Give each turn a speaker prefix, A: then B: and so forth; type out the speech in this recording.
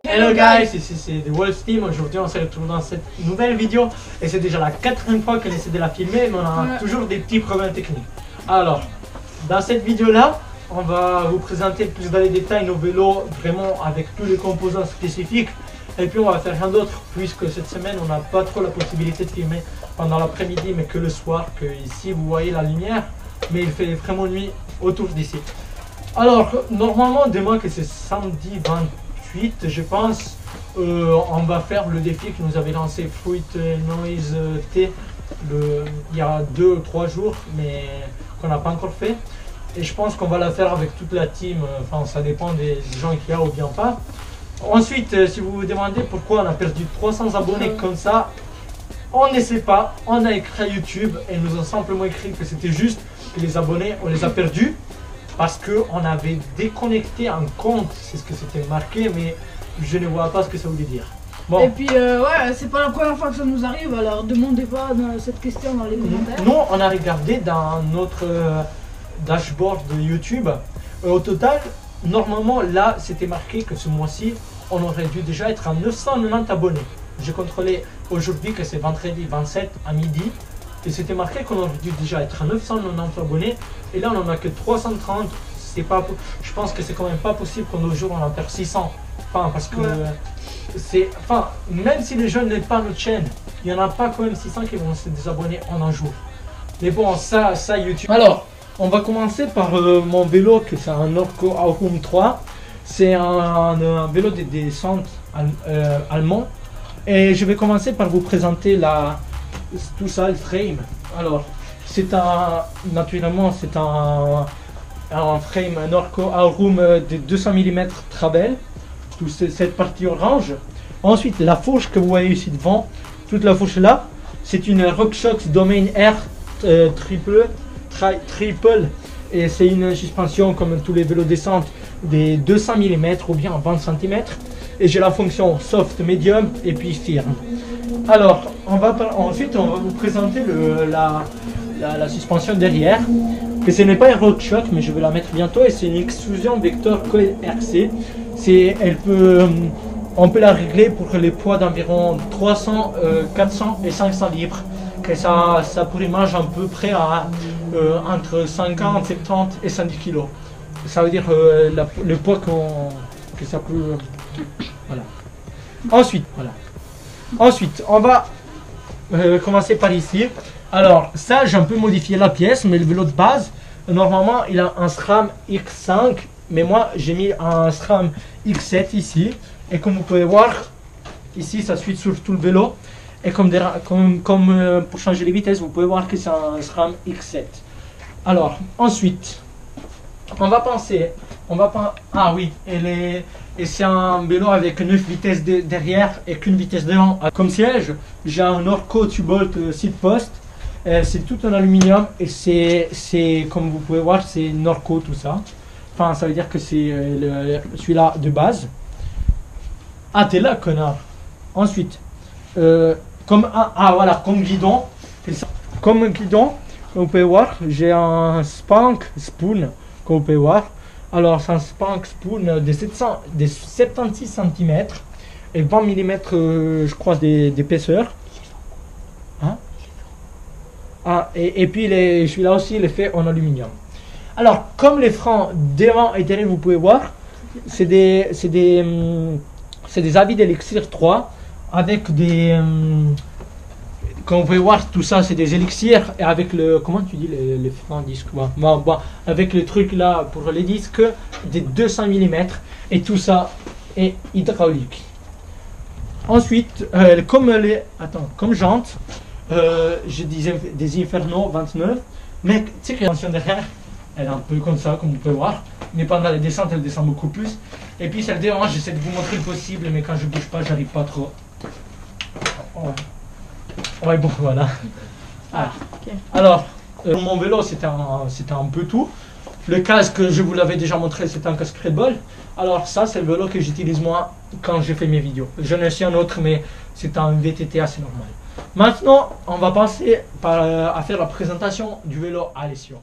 A: Hello guys, ici c'est The Wolf Team. Aujourd'hui on se retrouve dans cette nouvelle vidéo et c'est déjà la quatrième fois qu'on essaie de la filmer, mais on a toujours des petits problèmes techniques. Alors, dans cette vidéo là, on va vous présenter plus dans les détails nos vélos, vraiment avec tous les composants spécifiques. Et puis on va faire rien d'autre, puisque cette semaine on n'a pas trop la possibilité de filmer pendant l'après-midi, mais que le soir, que ici vous voyez la lumière, mais il fait vraiment nuit autour d'ici. Alors, normalement demain que c'est samedi 28, je pense, on va faire le défi que nous avait lancé Fruit Noise T il y a 2 ou 3 jours, mais qu'on n'a pas encore fait. Et je pense qu'on va la faire avec toute la team, enfin ça dépend des gens qu'il y a ou bien pas. Ensuite, si vous vous demandez pourquoi on a perdu 300 abonnés comme ça, on ne sait pas. On a écrit à YouTube et nous ont simplement écrit que c'était juste que les abonnés, on les a perdus parce qu'on avait déconnecté un compte. C'est ce que c'était marqué, mais je ne vois pas ce que ça voulait dire. Bon.
B: Et puis, ouais, c'est pas la première fois que ça nous arrive, alors demandez pas cette question dans les commentaires.
A: Nous, on a regardé dans notre dashboard de YouTube. Au total, normalement, là, c'était marqué que ce mois-ci, on aurait dû déjà être à 990 abonnés. J'ai contrôlé aujourd'hui que c'est vendredi 27 à midi. Et c'était marqué qu'on aurait dû déjà être à 990 abonnés. Et là, on en a que 330. C'est pas, je pense que c'est quand même pas possible qu'en 2 jours, on en perd 600. Enfin, parce que c'est... Enfin, même si les jeunes n'aiment pas notre chaîne, il n'y en a pas quand même 600 qui vont se désabonner en un jour. Mais bon, ça YouTube. Alors, on va commencer par mon vélo, que c'est un Norco Aurum 3. C'est un vélo de descente allemand. Et je vais commencer par vous présenter tout ça, le frame. Alors, naturellement, c'est un frame Norco Aurum de 200 mm Travel. Toute cette partie orange. Ensuite, la fourche que vous voyez ici devant, toute la fourche là, c'est une RockShox Domain R triple. Et c'est une suspension comme tous les vélos descente des 200 mm ou bien 20 cm. Et j'ai la fonction soft, medium et puis firm. Alors, ensuite on va vous présenter la suspension derrière. Que ce n'est pas un RockShox, mais je vais la mettre bientôt. Et c'est une extrusion Vector Coil RC. On peut la régler pour les poids d'environ 300, 400 et 500 livres. Que ça pourrait manger à peu près à entre 50, 70 et 110 kg. Ça veut dire le poids que ça peut... Voilà. Ensuite, on va commencer par ici. Alors, ça, j'ai un peu modifié la pièce, mais le vélo de base, normalement, il a un SRAM X5, mais moi, j'ai mis un SRAM X7 ici. Et comme vous pouvez voir, ici, ça suit sur tout le vélo. Et comme pour changer les vitesses, vous pouvez voir que c'est un SRAM X7. Alors, ensuite, ah oui, et c'est un vélo avec 9 vitesses derrière et qu'une vitesse devant. Comme siège, j'ai un Norco Tubolt seat post. C'est tout en aluminium et c'est comme vous pouvez voir, c'est Norco tout ça. Enfin, ça veut dire que c'est celui-là de base. Ah, t'es là, connard. Ensuite, comme guidon, comme guidon, comme vous pouvez voir, j'ai un Spank Spoon, comme vous pouvez voir. Alors, c'est un Spank Spoon de 76 cm et 20 mm, je crois, d'épaisseur. Hein? Ah, et puis celui-là aussi, il est fait en aluminium. Alors, comme les freins devant et derrière, vous pouvez voir, c'est des avis d'Elixir 3 avec des... Comme vous pouvez voir, tout ça, c'est des élixirs et avec le... Comment tu dis les freins disques? Bon, avec le truc là pour les disques, des 200 mm et tout ça est hydraulique. Ensuite, comme jante, j'ai des Inferno 29, mais tu sais que l'attention derrière, elle est un peu comme ça, comme vous pouvez voir, mais pendant les descentes, elle descend beaucoup plus. Et puis celle devant, j'essaie de vous montrer le possible, mais quand je bouge pas, j'arrive pas trop. Ouais, bon, voilà. Alors, mon vélo, c'était un peu tout. Le casque, je vous l'avais déjà montré, c'est un casque Red Bull. Alors ça, c'est le vélo que j'utilise moi quand je fais mes vidéos. J'en ai aussi un autre, mais c'est un VTT assez normal. Maintenant, on va passer à faire la présentation du vélo Alessio.